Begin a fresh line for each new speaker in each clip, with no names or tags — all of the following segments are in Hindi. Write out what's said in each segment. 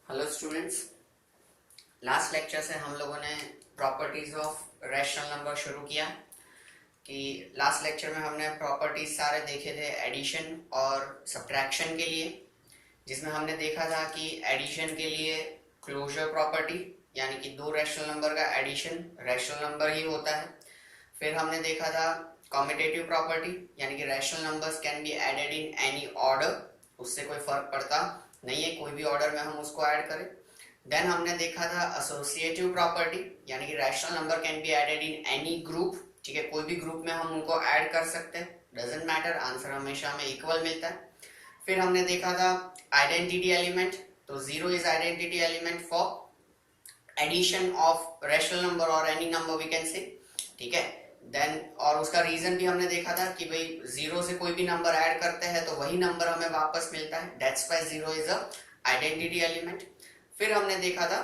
हेलो स्टूडेंट्स, लास्ट लेक्चर से हम लोगों ने प्रॉपर्टीज ऑफ रैशनल नंबर शुरू किया। कि लास्ट लेक्चर में हमने प्रॉपर्टीज सारे देखे थे एडिशन और सब्ट्रैक्शन के लिए, जिसमें हमने देखा था कि एडिशन के लिए क्लोजर प्रॉपर्टी यानी कि दो रैशनल नंबर का एडिशन रैशनल नंबर ही होता है। फिर हमने देखा था कम्यूटेटिव प्रॉपर्टी यानी कि rational numbers can be added in any order, उससे कोई फर्क पड़ता नहीं है कोई भी ऑर्डर में हम उसको ऐड करें। देन हमने देखा था एसोसिएटिव प्रॉपर्टी यानी कि rational number can be added in any group, ठीक है, कोई भी ग्रुप में हम उनको ऐड कर सकते हैं, डजंट मैटर, आंसर हमेशा हमें इक्वल मिलता है। फिर हमने देखा था आइडेंटिटी एलिमेंट, तो zero is identity element for addition of rational number और any number we can say, ठीक है। देन और उसका रीजन भी हमने देखा था कि भाई जीरो से कोई भी नंबर ऐड करते हैं तो वही नंबर हमें वापस मिलता है, that's why zero is a identity element. फिर हमने देखा था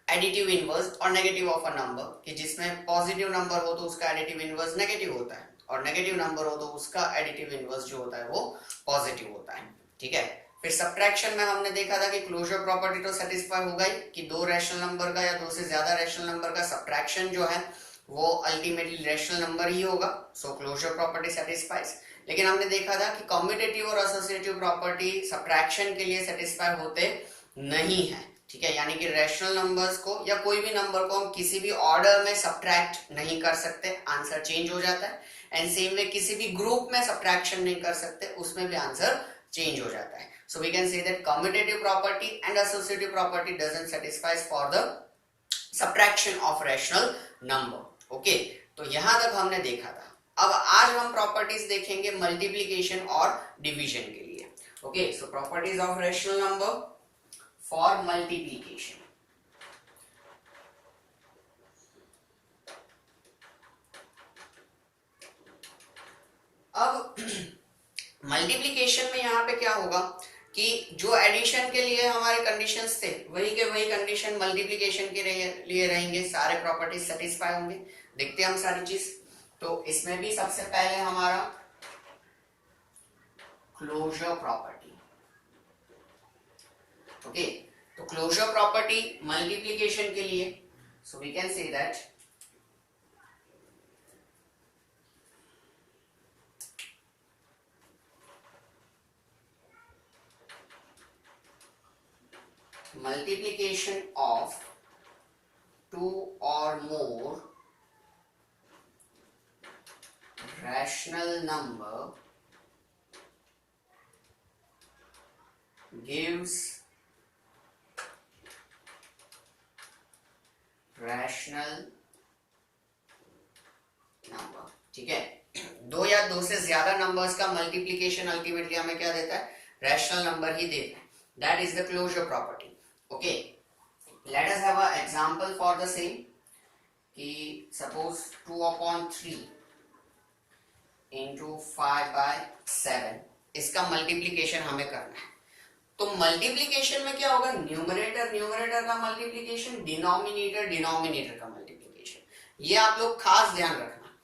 एडिटिव इनवर्स और नेगेटिव ऑफ अ नंबर, कि जिसमें पॉजिटिव नंबर हो तो उसका एडिटिव इनवर्स नेगेटिव होता है और नेगेटिव नंबर हो तो उसका एडिटिव इनवर्स जो होता है वो पॉजिटिव होता है, ठीक है। फिर सब्ट्रैक्शन में हमने देखा था कि क्लोजर प्रॉपर्टी तो सेटिस्फाई हो गई कि दो रैशनल नंबर का या दो से ज्यादा रैशनल नंबर का सब्ट्रैक्शन जो है वो अल्टीमेटली रैशनल नंबर ही होगा, सो क्लोजर प्रॉपर्टी सेटिस्फाइज। लेकिन हमने देखा था कि कम्यूटेटिव और एसोसिएटिव प्रॉपर्टी सब्ट्रैक्शन के लिए सेटिस्फाई होते नहीं है, ठीक है। यानी कि रैशनल नंबर्स को या कोई भी नंबर को हम किसी भी ऑर्डर में सब्ट्रैक्ट नहीं कर सकते, आंसर चेंज हो जाता है। एंड सेम वे किसी भी ग्रुप में सब्ट्रैक्शन नहीं कर सकते, उसमें भी आंसर चेंज हो जाता है। So we can say that commutative property and associative property doesn't satisfies for the subtraction of rational number. Okay, तो यहां तक हमने देखा था। अब आज हम प्रॉपर्टीज देखेंगे मल्टीप्लिकेशन और डिवीजन के लिए। Okay, so properties of rational number for multiplication. अब मल्टीप्लिकेशन में यहां पे क्या होगा कि जो एडिशन के लिए हमारे कंडीशंस थे वही के वही कंडीशन मल्टीप्लिकेशन के लिए रहेंगे, सारे प्रॉपर्टीज सेटिस्फाई होंगे। देखते हैं हम सारी चीज। तो इसमें भी सबसे पहले हमारा क्लोजर प्रॉपर्टी। ओके, तो क्लोजर प्रॉपर्टी मल्टीप्लिकेशन के लिए, so we can say that multiplication of two or more rational number gives rational number, ठीक है। दो या दो से ज्यादा नंबर्स का मल्टीप्लिकेशन अल्टीमेटली हमें क्या देता है, रैशनल नंबर ही देता है, that is the closure property. Okay, let us have a example for the same, कि सपोज 2/3 इंटू 5/7 इसका मल्टीप्लिकेशन हमें करना है। तो मल्टीप्लिकेशन में क्या होगा, न्यूमरेटर न्यूमरेटर का मल्टीप्लिकेशन, डिनोमिनेटर डिनोमिनेटर का मल्टीप्लिकेशन। ये आप लोग खास ध्यान रखना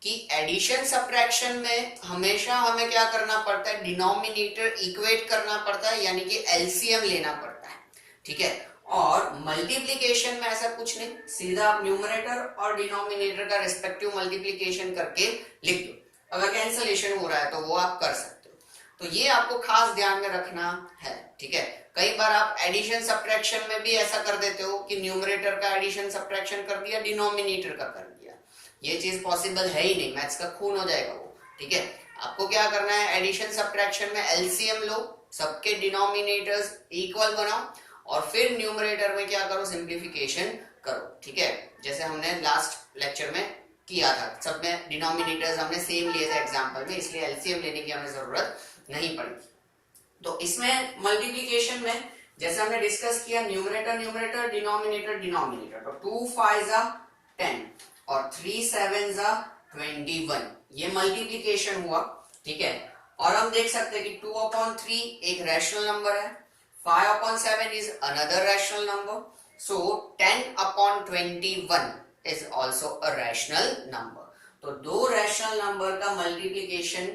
कि एडिशन सब्ट्रैक्शन में हमेशा हमें क्या करना पड़ता है, डिनोमिनेटर इक्वेट करना पड़ता है, यानी कि एलसीएम लेना पड़ता है, ठीक है। और मल्टीप्लिकेशन में ऐसा कुछ नहीं, सीधा आप न्यूमरेटर और डिनोमिनेटर का रिस्पेक्टिव मल्टीप्लिकेशन करके लिख दो। अगर कैंसलेशन हो रहा है तो वो आप कर सकते हो, तो ये आपको खास ध्यान में रखना है, ठीक है। कई बार आप एडिशन सब्ट्रैक्शन में भी ऐसा कर देते हो कि न्यूमरेटर का एडिशन सब्ट्रैक्शन कर दिया, डिनोमिनेटर का कर दिया, ये चीज पॉसिबल है ही नहीं, मैथ्स का खून हो जाएगा वो, ठीक है। आपको क्या करना है, एडिशन सब्ट्रैक्शन में एलसीएम लो, सबके डिनोमिनेटर्स इक्वल बनाओ और फिर न्यूमरेटर में क्या करो, सिंप्लीफिकेशन करो, ठीक है। जैसे हमने लास्ट लेक्चर में किया था, सब में डिनोमिनेटर्स हमने सेम लिए थे एग्जांपल में, इसलिए एलसीएम लेने की हमें जरूरत नहीं पड़ी। तो इसमें मल्टीप्लिकेशन में जैसे हमने डिस्कस किया, न्यूमरेटर न्यूमरेटर डिनोमिनेटर डिनोमिनेटर, तो 2 5 10 और 3 7 21, ये मल्टीप्लिकेशन हुआ, ठीक है। और हम देख सकते हैं कि 2/3 एक रैशनल नंबर है, 5/7 is another rational number, so 10/21 is also a rational number। तो दो रैशनल नंबर का मल्टीप्लिकेशन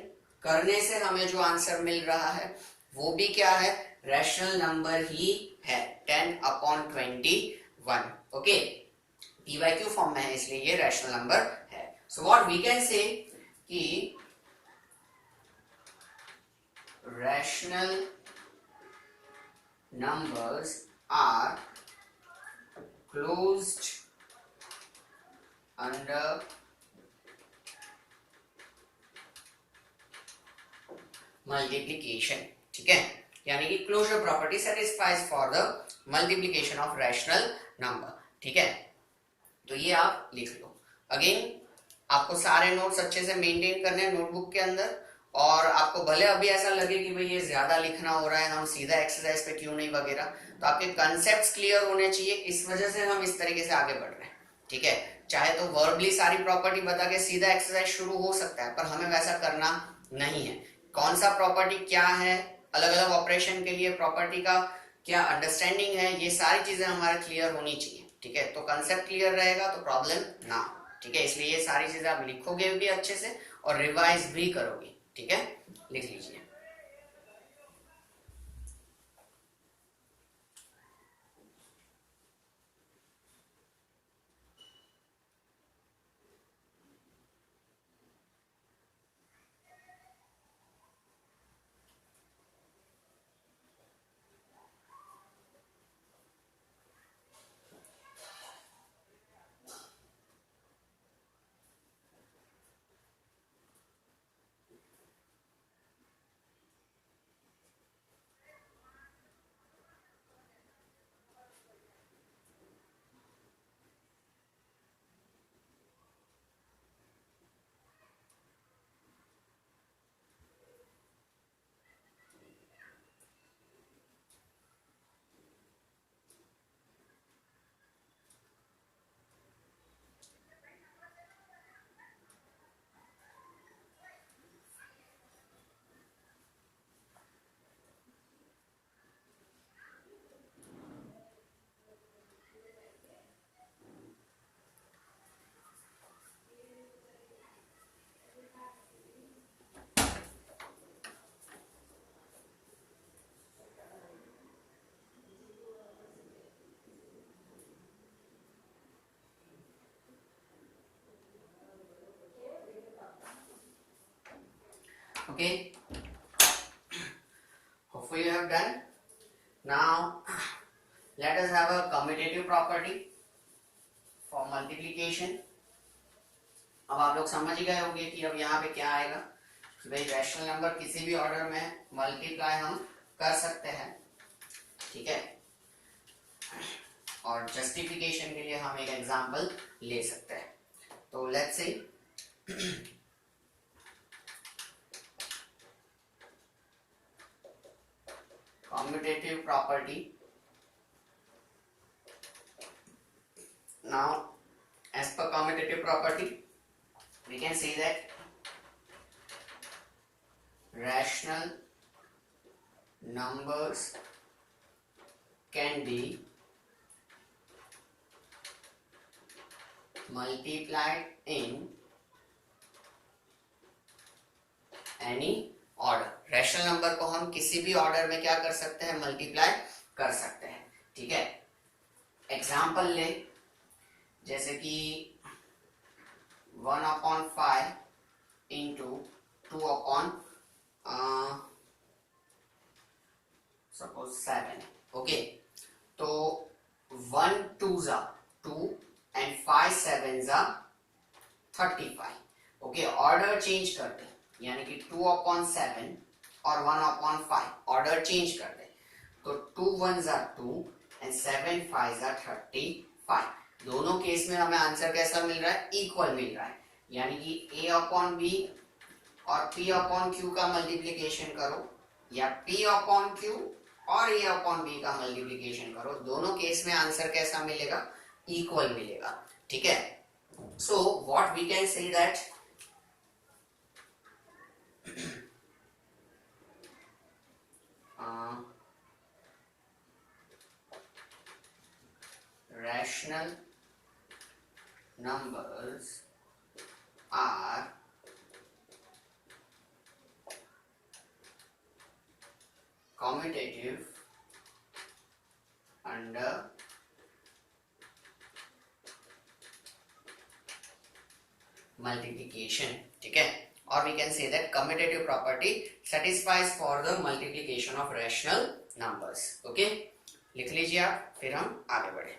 करने से हमें जो आंसर मिल रहा है वो भी क्या है, रैशनल नंबर ही है, 10/21। ओके, PYQ फॉर्म में है इसलिए ये रैशनल नंबर है। So what we can say कि rational numbers are closed under multiplication। ठीक है, यानी कि closure property satisfies for the multiplication of rational number. ठीक है, तो ये आप लिख लो। अगेन आपको सारे नोट्स अच्छे से मेंटेन करने हैं नोटबुक के अंदर, और आपको भले अभी ऐसा लगे कि भाई ये ज्यादा लिखना हो रहा है, हम सीधा एक्सरसाइज पे क्यों नहीं वगैरह, तो आपके कंसेप्ट्स क्लियर होने चाहिए, इस वजह से हम इस तरीके से आगे बढ़ रहे हैं। ठीक है, चाहे तो वर्बली सारी प्रॉपर्टी बता के सीधा एक्सरसाइज शुरू हो सकता है, पर हमें वैसा करना नहीं है। कौन सा प्रॉपर्टी क्या है, अलग अलग ऑपरेशन के लिए प्रॉपर्टी का क्या अंडरस्टैंडिंग है, ये सारी चीजें हमारे क्लियर होनी चाहिए। ठीक है, तो कंसेप्ट क्लियर रहेगा तो प्रॉब्लम ना। ठीक है, इसलिए ये सारी चीजें आप लिखोगे भी अच्छे से और रिवाइज भी करोगे। ठीक है, लिख लीजिए। Okay, hopefully you have done. Now let us have a commutative property for multiplication। अब आप लोग समझ ही गए होंगे कि अब यहाँ पे क्या आएगा कि भाई रैशनल नंबर किसी भी ऑर्डर में मल्टीप्लाई हम कर सकते हैं। ठीक है, और जस्टिफिकेशन के लिए हम एक एग्जांपल ले सकते हैं। तो let's say commutative property। Now as per commutative property we can say that rational numbers can be multiplied in any order. Rational number को हम किसी भी ऑर्डर में क्या कर सकते हैं, मल्टीप्लाई कर सकते हैं। ठीक है, एग्जाम्पल ले, जैसे कि 1/5 इंटू 2/, सपोज 7। ओके, तो 1 2s are 2 and 5 7s are 35। Okay, order change करते हैं, यानी कि 2/7 और 1/5 ऑर्डर चेंज कर दे, तो 2 1s are 2 and 7 5s are 35। दोनों केस में हमें आंसर कैसा मिल रहा है, इक्वल मिल रहा है, यानी कि A/B और P/Q का मल्टीप्लिकेशन करो या P/Q और A/B का मल्टीप्लिकेशन करो, दोनों केस में आंसर कैसा मिलेगा, इक्वल मिलेगा। ठीक है, so what we can say that rational numbers are commutative under multiplication, ठीक है. और we can say that commutative property satisfies for the multiplication of rational numbers. Okay, लिख लीजिए आप, फिर हम आगे बढ़े.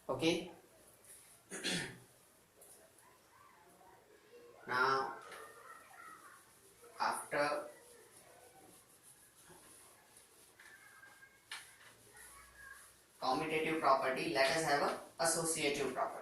Okay. Now, after commutative property, let us have a associative property.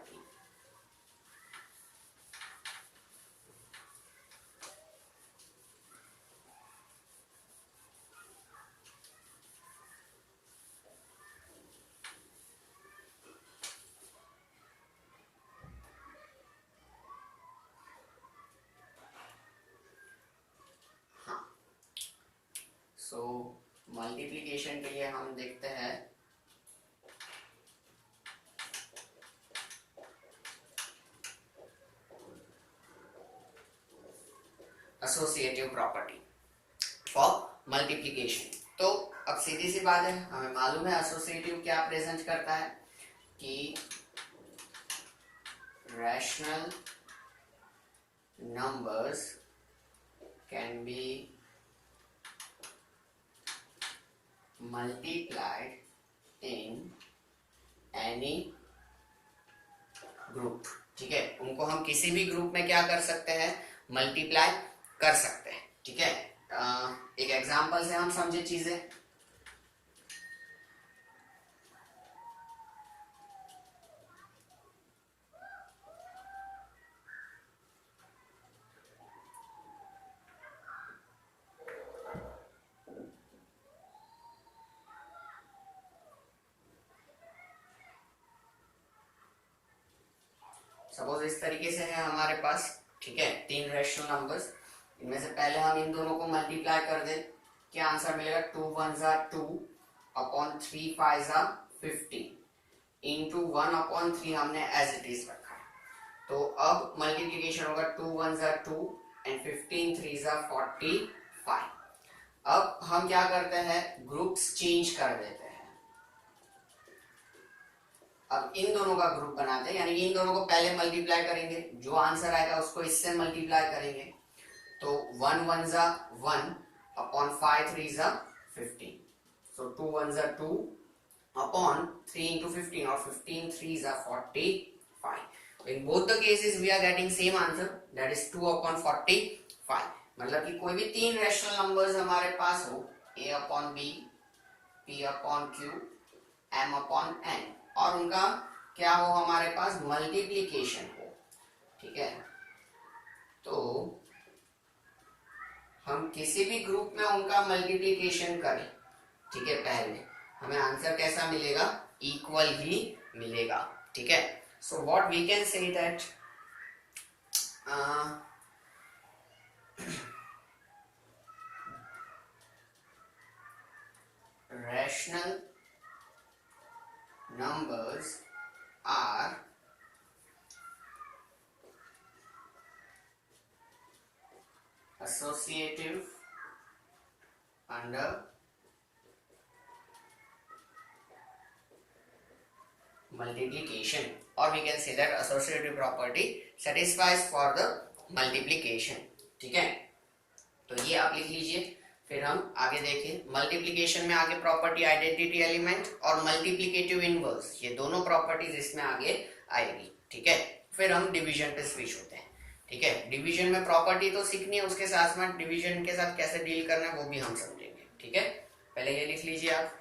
So multiplication के लिए हम देखते हैं एसोसिएटिव प्रॉपर्टी फॉर मल्टीप्लिकेशन. तो अब सीधी सी बात है, हमें मालूम है एसोसिएटिव क्या प्रेजेंट करता है कि rational numbers can B multiplied in any group. ठीक है, उनको हम किसी भी ग्रुप में क्या कर सकते हैं, मल्टीप्लाई कर सकते हैं. ठीक है, एक एग्जांपल से हम समझे चीजें. सपोज इस तरीके से है हमारे पास. ठीक है, तीन रैशनल नंबर्स, इनमें से पहले हम इन दोनों को मल्टीप्लाई कर दें, क्या आंसर मिलेगा, 2 1 2 अपॉन 3 5 15 इंटू 1 अपॉन 3 हमने एज इट इज रखा है. तो अब मल्टीप्लीकेशन होगा 2 1 2 एंड 15 3 45. अब हम क्या करते हैं, ग्रुप्स चेंज कर देते हैं. अब इन दोनों का ग्रुप बनाते हैं, यानी इन दोनों को पहले मल्टीप्लाई करेंगे, जो आंसर आएगा उसको इससे मल्टीप्लाई करेंगे. तो 1 1 1 अपॉन 5 3 15. सो 2 1 2 अपॉन 3 into 15 और 15 3 45. In both the cases we are getting same answer, that is 2 upon 45. मतलब कि कोई भी तीन रैशनल नंबर्स हमारे पास हो, a upon b, p upon q, m upon n, और उनका क्या हो, हमारे पास मल्टीप्लिकेशन हो. ठीक है, तो हम किसी भी ग्रुप में उनका मल्टीप्लिकेशन करें. ठीक है, पहले हमें आंसर कैसा मिलेगा, इक्वल ही मिलेगा. ठीक है, so what we can say that rational numbers are associative under multiplication, or we can say that associative property satisfies for the multiplication. ठीक है, तो ये आप लिख लीजिए। फिर हम आगे देखें, मल्टीप्लिकेशन में आगे प्रॉपर्टी आइडेंटिटी एलिमेंट और मल्टीप्लिकेटिव इनवर्स, ये दोनों प्रॉपर्टीज इसमें आगे आएगी। ठीक है, फिर हम डिवीजन पे स्विच होते हैं। ठीक है, डिवीजन में प्रॉपर्टी तो सीखनी है, उसके साथ साथ डिवीजन के साथ कैसे डील करना है वो भी हम समझेंगे। ठीक है, पहले ये लिख लीजिए आप।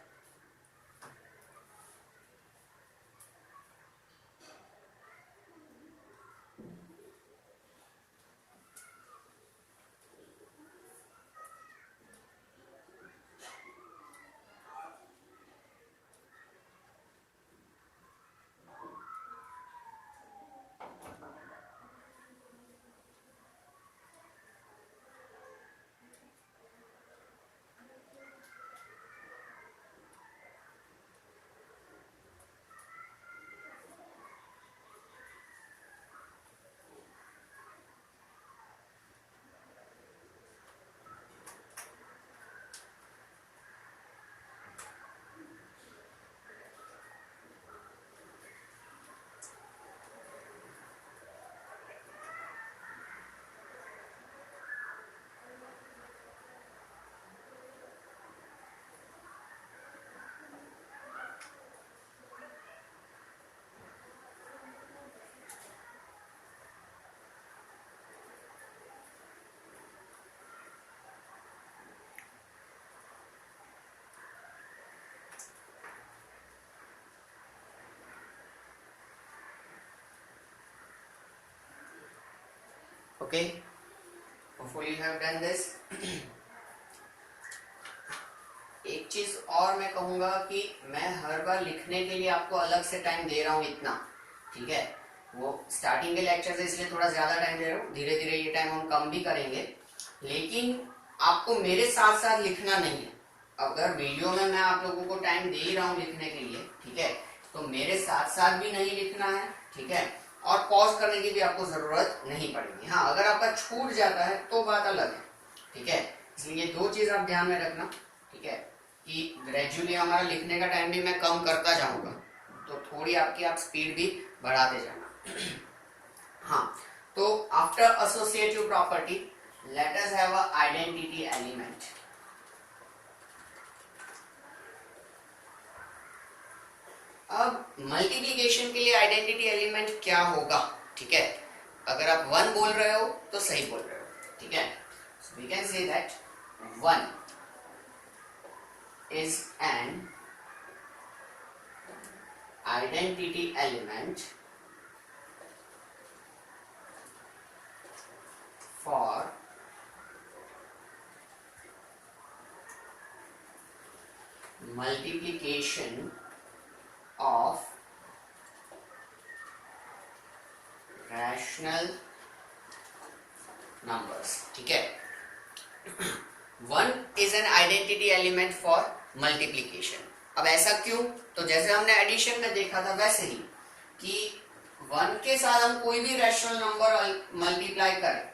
Okay, hopefully you have done this. एक चीज और मैं कहूंगा कि मैं हर बार लिखने के लिए आपको अलग से टाइम दे रहा हूं इतना। ठीक है, वो स्टार्टिंग के लेक्चर से इसलिए थोड़ा ज्यादा टाइम दे रहा हूं, धीरे धीरे ये टाइम हम कम भी करेंगे, लेकिन आपको मेरे साथ साथ लिखना नहीं है। अगर वीडियो में मैं आप लोगों को टाइम दे ही रहा हूं लिखने के लिए, ठीक है, तो मेरे साथ साथ भी नहीं लिखना है। ठीक है, और पॉज करने की भी आपको जरूरत नहीं पड़ेगी। हाँ, अगर आपका छूट जाता है तो बात अलग है। ठीक है, इसलिए ये दो चीज आप ध्यान में रखना। ठीक है, कि ग्रेजुअली हमारा लिखने का टाइम भी मैं कम करता जाऊंगा, तो थोड़ी आपकी आप स्पीड भी बढ़ाते जाना। हाँ, तो after associative property late us have a identity element. अब मल्टीप्लिकेशन के लिए आइडेंटिटी एलिमेंट क्या होगा? ठीक है, अगर आप 1 बोल रहे हो तो सही बोल रहे हो। ठीक है, so we can say that 1 is an identity element for multiplication of rational numbers. ठीक है, 1 is an identity element for multiplication. अब ऐसा क्यों? तो जैसे हमने एडिशन में देखा था वैसे ही, कि 1 के साथ हम कोई भी रैशनल नंबर मल्टीप्लाई करें,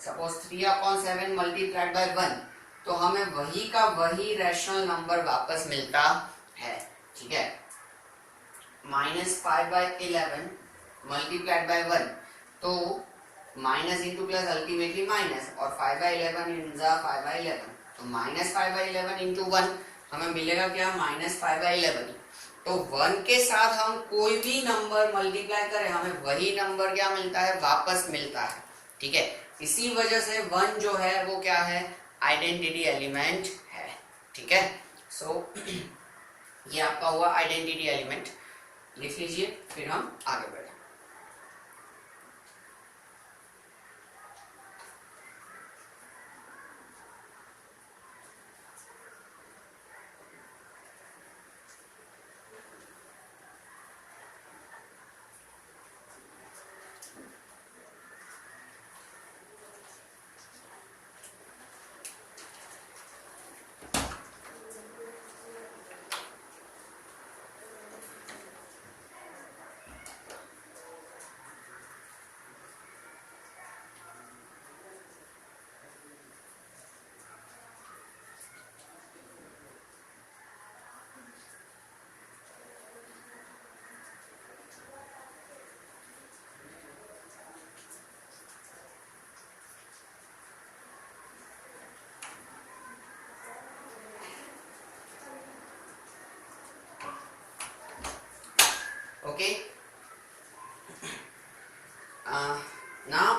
सपोज 3/7 मल्टीप्लाइड बाय 1, तो हमें वही का वही रैशनल नंबर वापस मिलता है। ठीक है, -5/11 मल्टीप्लाइड बाय 1, तो minus into plus ultimately minus, और 5/11 इन 5/11, तो -5/11 इंटू 1 हमें मिलेगा क्या? -5/11। तो 1 के साथ हम कोई भी नंबर मल्टीप्लाई करें, हमें वही नंबर क्या मिलता है? वापस मिलता है। ठीक है, इसी वजह से 1 जो है वो क्या है? आइडेंटिटी एलिमेंट है। ठीक है, सो ये आपका हुआ आइडेंटिटी एलिमेंट। लिख लीजिए, फिर हम आगे बढ़ें। ओके, नाउ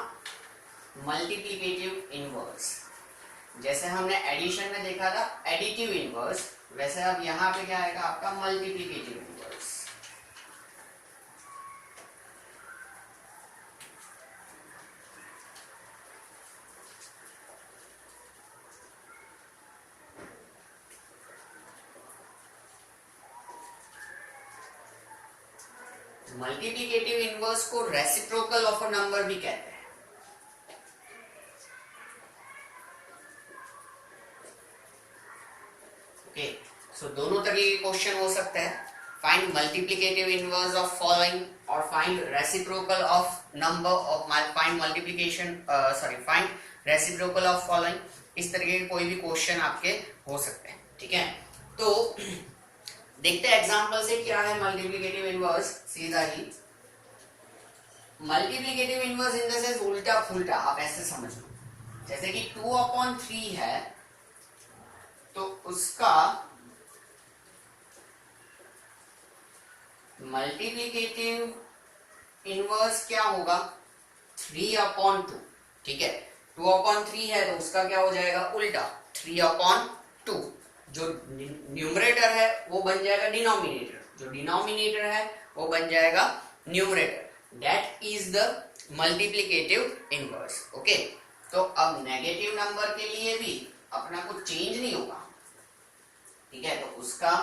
मल्टीप्लिकेटिव इनवर्स, जैसे हमने एडिशन में देखा था एडिटिव इनवर्स, वैसे अब यहाँ पे क्या आएगा आपका मल्टीप्लिकेटिव इनवर्स। मल्टीप्लिकेटिव इनवर्स को रेसिप्रोकल ऑफ अ नंबर भी कहते हैं। ओके, सो दोनों तरीके के क्वेश्चन हो सकते हैं, find multiplicative inverse of following और find reciprocal of number of, find multiplication find reciprocal of following. इस तरीके के कोई भी क्वेश्चन आपके हो सकते हैं, ठीक है। तो देखते हैं एग्जांपल से क्या है मल्टीप्लिकेटिव इनवर्स। सीधा ही multiplicative inverse in the sense उल्टा फुल्टा, आप ऐसे समझ लो, जैसे कि 2/3 है तो उसका मल्टीप्लिकेटिव इनवर्स क्या होगा 3/2, ठीक है। 2/3 है तो उसका क्या हो जाएगा उल्टा 3/2। जो न्यूमरेटर है वो बन जाएगा डिनोमिनेटर, जो डिनोमिनेटर है वो बन जाएगा numerator. That is the multiplicative inverse. Okay, तो अब नेगेटिव नंबर के लिए भी अपना कुछ चेंज नहीं होगा, ठीक है। तो उसका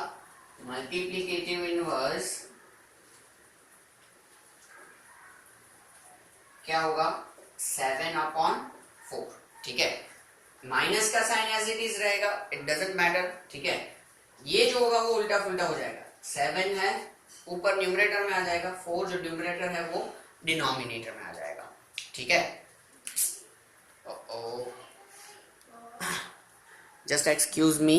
मल्टीप्लिकेटिव इनवर्स क्या होगा 7/4, ठीक है। माइनस का साइन एज इट इज रहेगा, इट डजेंट मैटर, ठीक है। ये जो होगा वो उल्टा फुल्टा हो जाएगा, 7 है ऊपर न्यूमरेटर में आ जाएगा, 4 जो न्यूमरेटर है वो डिनोमिनेटर में आ जाएगा, ठीक है। Just excuse me.